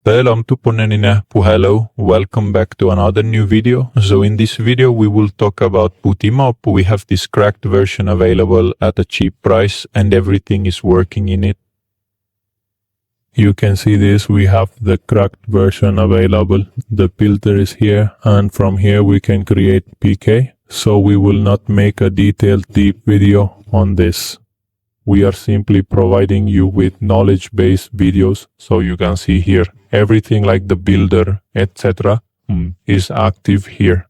Selam tuponenine hello, welcome back to another new video. So in this video we will talk about BTMOB. We have this cracked version available at a cheap price and everything is working in it. You can see this, we have the cracked version available. The filter is here and from here we can create PK. So we will not make a detailed deep video on this. We are simply providing you with knowledge-based videos, so you can see here everything like the builder, etc. is active here.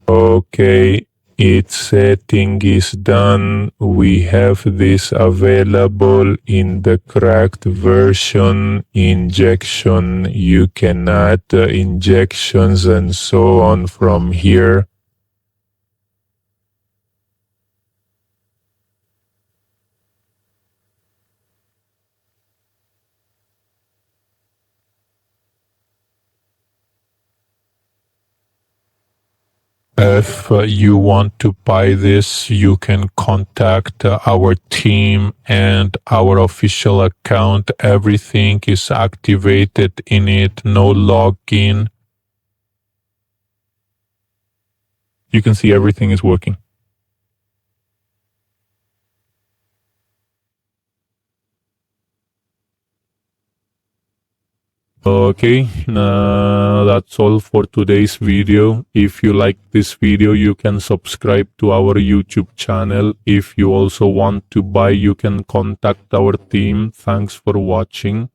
Okay, its setting is done. We have this available in the cracked version. Injection, you can add injections and so on from here. If you want to buy this, you can contact our team and our official account. Everything is activated in it, no login. You can see everything is working. Okay, that's all for today's video. If you like this video, you can subscribe to our YouTube channel. If you also want to buy, you can contact our team. Thanks for watching.